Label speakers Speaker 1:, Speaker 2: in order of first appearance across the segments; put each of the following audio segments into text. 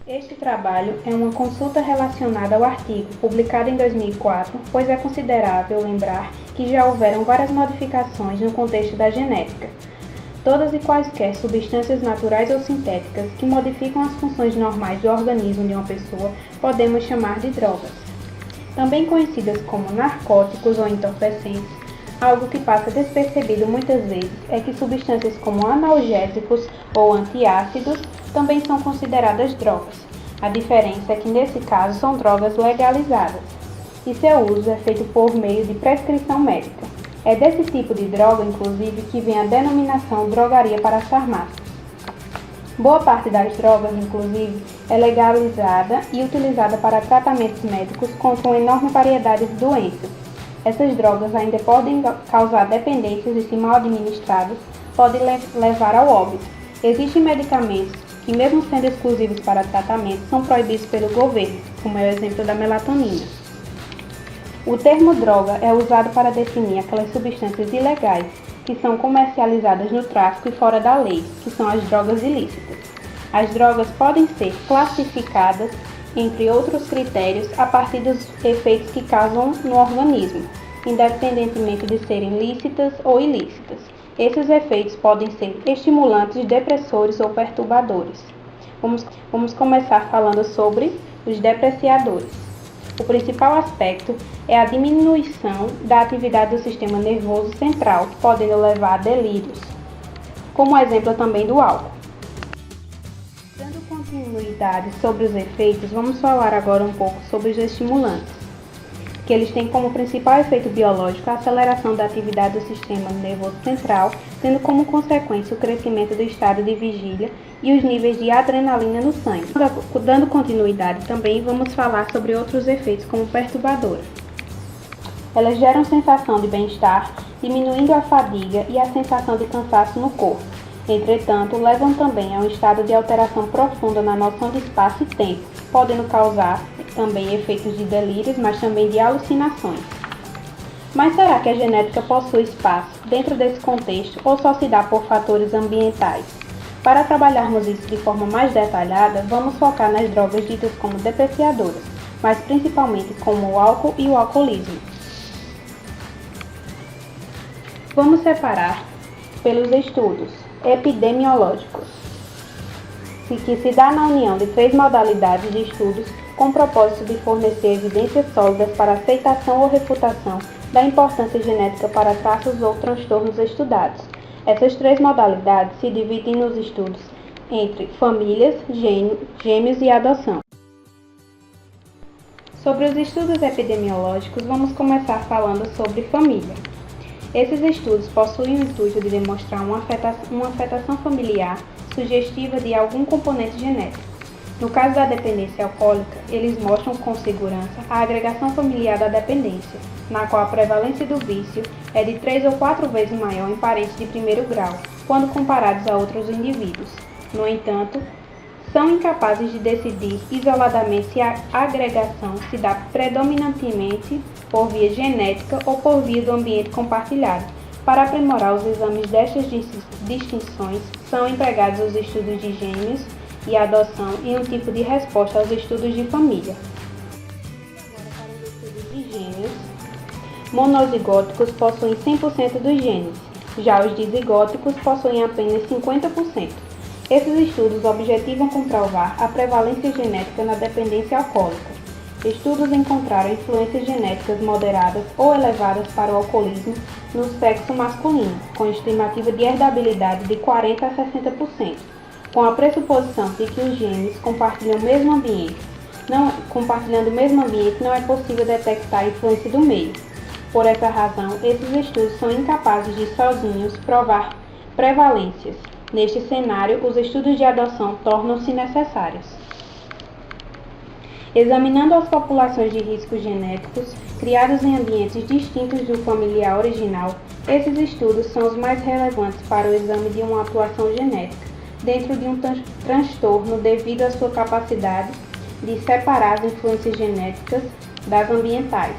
Speaker 1: Este trabalho é uma consulta relacionada ao artigo, publicado em 2004, pois é considerável lembrar que já houveram várias modificações no contexto da genética. Todas e quaisquer substâncias naturais ou sintéticas que modificam as funções normais do organismo de uma pessoa podemos chamar de drogas. Também conhecidas como narcóticos ou entorpecentes, algo que passa despercebido muitas vezes é que substâncias como analgésicos ou antiácidos também são consideradas drogas. A diferença é que nesse caso são drogas legalizadas e seu uso é feito por meio de prescrição médica. É desse tipo de droga, inclusive, que vem a denominação drogaria para as farmácias. Boa parte das drogas, inclusive, é legalizada e utilizada para tratamentos médicos contra uma enorme variedade de doenças. Essas drogas ainda podem causar dependências e, se mal administradas, podem levar ao óbito. Existem medicamentos que, mesmo sendo exclusivos para tratamento, são proibidos pelo governo, como é o exemplo da melatonina. O termo droga é usado para definir aquelas substâncias ilegais que são comercializadas no tráfico e fora da lei, que são as drogas ilícitas. As drogas podem ser classificadas, entre outros critérios, a partir dos efeitos que causam no organismo, independentemente de serem lícitas ou ilícitas. Esses efeitos podem ser estimulantes, depressores ou perturbadores. Vamos começar falando sobre os depreciadores. O principal aspecto é a diminuição da atividade do sistema nervoso central, podendo levar a delírios, como exemplo também do álcool. Dando continuidade sobre os efeitos, vamos falar agora um pouco sobre os estimulantes, que eles têm como principal efeito biológico a aceleração da atividade do sistema nervoso central, tendo como consequência o crescimento do estado de vigília e os níveis de adrenalina no sangue. Dando continuidade também, vamos falar sobre outros efeitos como perturbadoras. Elas geram sensação de bem-estar, diminuindo a fadiga e a sensação de cansaço no corpo. Entretanto, levam também a um estado de alteração profunda na noção de espaço e tempo, podendo causar também efeitos de delírios, mas também de alucinações. Mas será que a genética possui espaço dentro desse contexto ou só se dá por fatores ambientais? Para trabalharmos isso de forma mais detalhada, vamos focar nas drogas ditas como depreciadoras, mas principalmente como o álcool e o alcoolismo. Vamos separar pelos estudos epidemiológicos, que se dá na união de 3 modalidades de estudos com o propósito de fornecer evidências sólidas para aceitação ou refutação da importância genética para traços ou transtornos estudados. Essas 3 modalidades se dividem nos estudos entre famílias, gêmeos e adoção. Sobre os estudos epidemiológicos, vamos começar falando sobre família. Esses estudos possuem o intuito de demonstrar uma afetação familiar sugestiva de algum componente genético. No caso da dependência alcoólica, eles mostram com segurança a agregação familiar da dependência, na qual a prevalência do vício é de 3 ou 4 vezes maior em parentes de primeiro grau, quando comparados a outros indivíduos. No entanto, são incapazes de decidir isoladamente se a agregação se dá predominantemente por via genética ou por via do ambiente compartilhado. Para aprimorar os exames destas distinções, são empregados os estudos de gêmeos e adoção e um tipo de resposta aos estudos de família. Agora, para os estudos de gêmeos, monozigóticos possuem 100% dos genes, já os dizigóticos possuem apenas 50%. Esses estudos objetivam comprovar a prevalência genética na dependência alcoólica. Estudos encontraram influências genéticas moderadas ou elevadas para o alcoolismo no sexo masculino, com estimativa de herdabilidade de 40% a 60%, com a pressuposição de que os genes compartilhando o mesmo ambiente, não é possível detectar a influência do meio. Por essa razão, esses estudos são incapazes de sozinhos provar prevalências. Neste cenário, os estudos de adoção tornam-se necessários. Examinando as populações de riscos genéticos criados em ambientes distintos do familiar original, esses estudos são os mais relevantes para o exame de uma atuação genética dentro de um transtorno devido à sua capacidade de separar as influências genéticas das ambientais.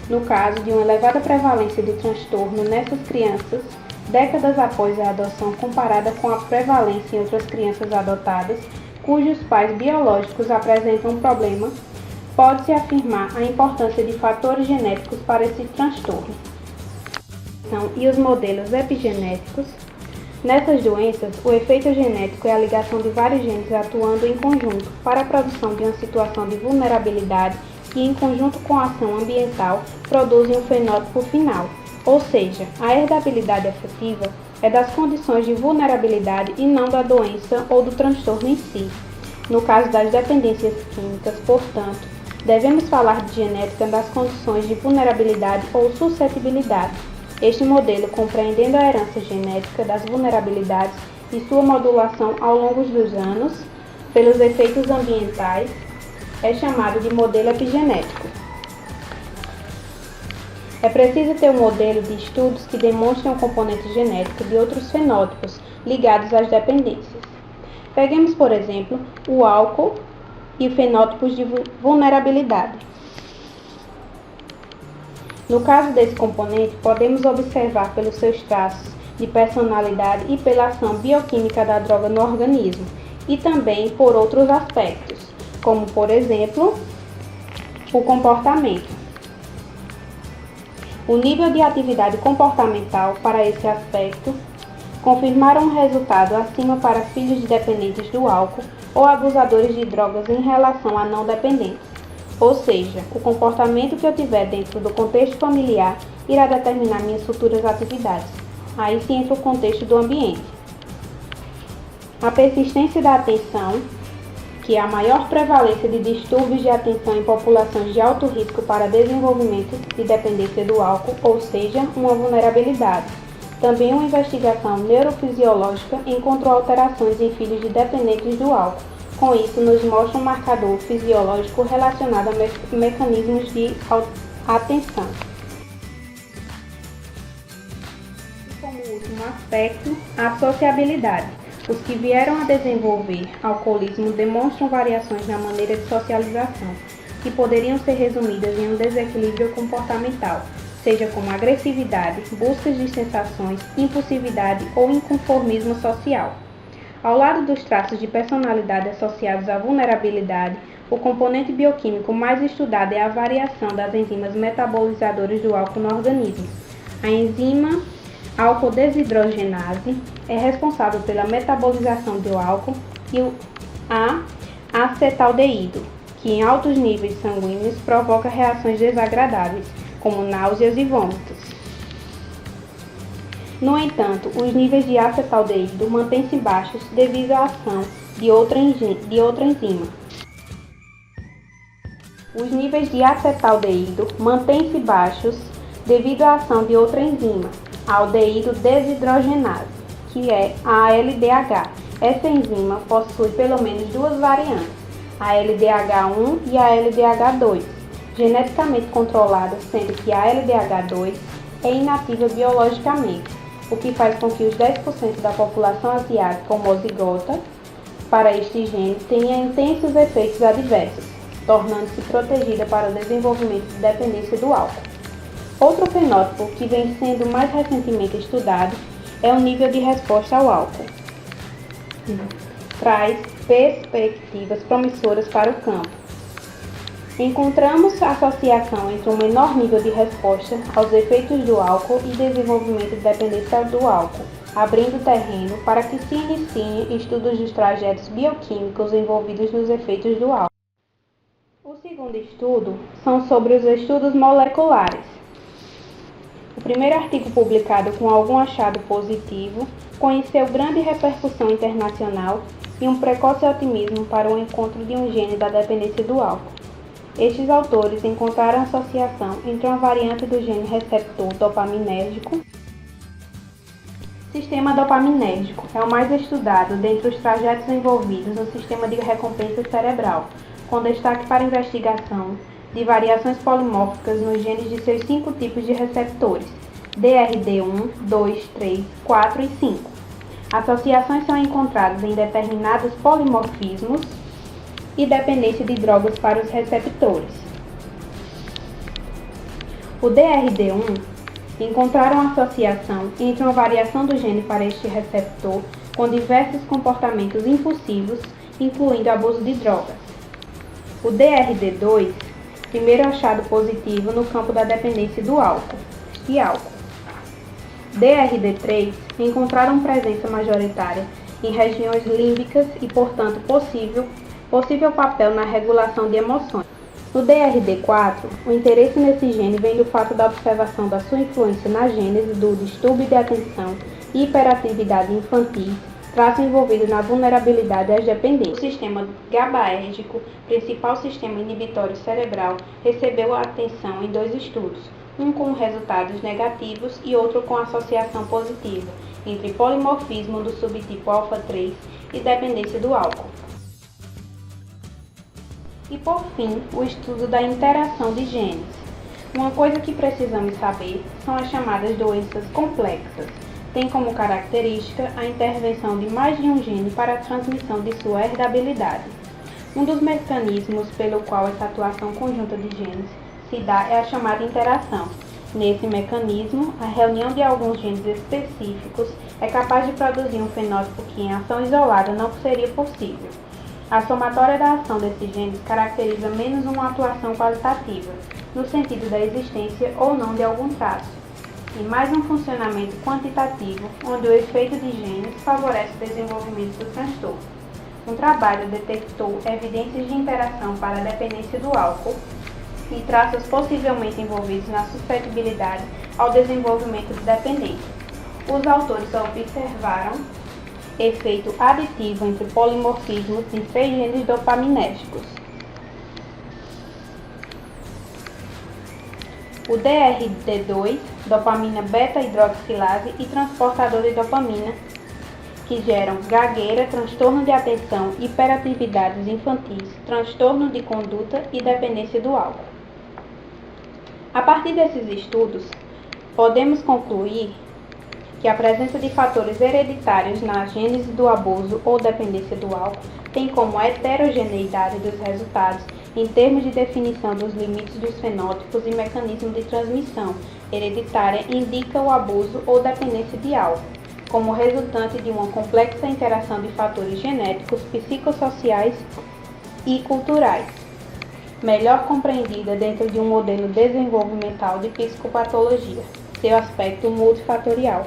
Speaker 1: No caso de uma elevada prevalência de transtorno nessas crianças, décadas após a adoção comparada com a prevalência em outras crianças adotadas, cujos pais biológicos apresentam um problema, pode-se afirmar a importância de fatores genéticos para esse transtorno. E os modelos epigenéticos. Nessas doenças, o efeito genético é a ligação de vários genes atuando em conjunto para a produção de uma situação de vulnerabilidade que, em conjunto com a ação ambiental, produzem um fenótipo final, ou seja, a herdabilidade afetiva é das condições de vulnerabilidade e não da doença ou do transtorno em si. No caso das dependências químicas, portanto, devemos falar de genética das condições de vulnerabilidade ou suscetibilidade. Este modelo, compreendendo a herança genética das vulnerabilidades e sua modulação ao longo dos anos pelos efeitos ambientais, é chamado de modelo epigenético. É preciso ter um modelo de estudos que demonstrem o componente genético de outros fenótipos ligados às dependências. Peguemos, por exemplo, o álcool e fenótipos de vulnerabilidade. No caso desse componente, podemos observar pelos seus traços de personalidade e pela ação bioquímica da droga no organismo, e também por outros aspectos, como, por exemplo, o comportamento. O nível de atividade comportamental para esse aspecto confirmaram um resultado acima para filhos de dependentes do álcool ou abusadores de drogas em relação a não dependentes. Ou seja, o comportamento que eu tiver dentro do contexto familiar irá determinar minhas futuras atividades. Aí sim entra o contexto do ambiente. A persistência da atenção, que é a maior prevalência de distúrbios de atenção em populações de alto risco para desenvolvimento de dependência do álcool, ou seja, uma vulnerabilidade. Também uma investigação neurofisiológica encontrou alterações em filhos de dependentes do álcool. Com isso, nos mostra um marcador fisiológico relacionado a mecanismos de atenção. E como último aspecto, a sociabilidade. Os que vieram a desenvolver alcoolismo demonstram variações na maneira de socialização, que poderiam ser resumidas em um desequilíbrio comportamental, seja como agressividade, buscas de sensações, impulsividade ou inconformismo social. Ao lado dos traços de personalidade associados à vulnerabilidade, o componente bioquímico mais estudado é a variação das enzimas metabolizadoras do álcool no organismo. A enzima álcool desidrogenase é responsável pela metabolização do álcool e a acetaldeído, que em altos níveis sanguíneos provoca reações desagradáveis, como náuseas e vômitos. No entanto, os níveis de acetaldeído mantêm-se baixos devido à ação de outra enzima. Os níveis de acetaldeído mantêm-se baixos devido à ação de outra enzima, a aldeído desidrogenase, que é a ALDH. Essa enzima possui pelo menos duas variantes, a LDH1 e a LDH2, geneticamente controladas, sendo que a LDH2 é inativa biologicamente, o que faz com que os 10% da população asiática homozigota para este gene tenha intensos efeitos adversos, tornando-se protegida para o desenvolvimento de dependência do álcool. Outro fenótipo que vem sendo mais recentemente estudado é o nível de resposta ao álcool. Traz perspectivas promissoras para o campo. Encontramos a associação entre um menor nível de resposta aos efeitos do álcool e desenvolvimento de dependência do álcool, abrindo terreno para que se iniciem estudos dos trajetos bioquímicos envolvidos nos efeitos do álcool. O segundo estudo são sobre os estudos moleculares. O primeiro artigo publicado com algum achado positivo conheceu grande repercussão internacional e um precoce otimismo para o encontro de um gene da dependência do álcool. Estes autores encontraram associação entre uma variante do gene receptor dopaminérgico. O sistema dopaminérgico é o mais estudado dentre os trajetos envolvidos no sistema de recompensa cerebral, com destaque para a investigação de variações polimórficas nos genes de seus 5 tipos de receptores, DRD1, 2, 3, 4 e 5. Associações são encontradas em determinados polimorfismos e dependência de drogas para os receptores. O DRD1 encontraram associação entre uma variação do gene para este receptor com diversos comportamentos impulsivos incluindo abuso de drogas. O DRD2, primeiro achado positivo no campo da dependência do álcool e álcool. DRD3, encontraram presença majoritária em regiões límbicas e, portanto, possível papel na regulação de emoções. No DRD4, o interesse nesse gene vem do fato da observação da sua influência na gênese do distúrbio de atenção e hiperatividade infantis, traço envolvido na vulnerabilidade às dependências. O sistema GABAérgico, principal sistema inibitório cerebral, recebeu a atenção em 2 estudos, um com resultados negativos e outro com associação positiva, entre polimorfismo do subtipo alfa-3 e dependência do álcool. E por fim, o estudo da interação de genes. Uma coisa que precisamos saber são as chamadas doenças complexas. Tem como característica a intervenção de mais de um gene para a transmissão de sua herdabilidade. Um dos mecanismos pelo qual essa atuação conjunta de genes se dá é a chamada interação. Nesse mecanismo, a reunião de alguns genes específicos é capaz de produzir um fenótipo que em ação isolada não seria possível. A somatória da ação desses genes caracteriza menos uma atuação qualitativa, no sentido da existência ou não de algum traço, e mais um funcionamento quantitativo, onde o efeito de genes favorece o desenvolvimento do transtorno. Um trabalho detectou evidências de interação para a dependência do álcool e traços possivelmente envolvidos na suscetibilidade ao desenvolvimento de dependência. Os autores observaram efeito aditivo entre polimorfismos em 6 genes dopaminérgicos. O DRD2, dopamina beta-hidroxilase e transportador de dopamina, que geram gagueira, transtorno de atenção, hiperatividades infantis, transtorno de conduta e dependência do álcool. A partir desses estudos, podemos concluir que a presença de fatores hereditários na gênese do abuso ou dependência do álcool tem como heterogeneidade dos resultados em termos de definição dos limites dos fenótipos e mecanismos de transmissão hereditária indica o abuso ou dependência de álcool, como resultante de uma complexa interação de fatores genéticos, psicossociais e culturais, melhor compreendida dentro de um modelo desenvolvimental de psicopatologia, seu aspecto multifatorial.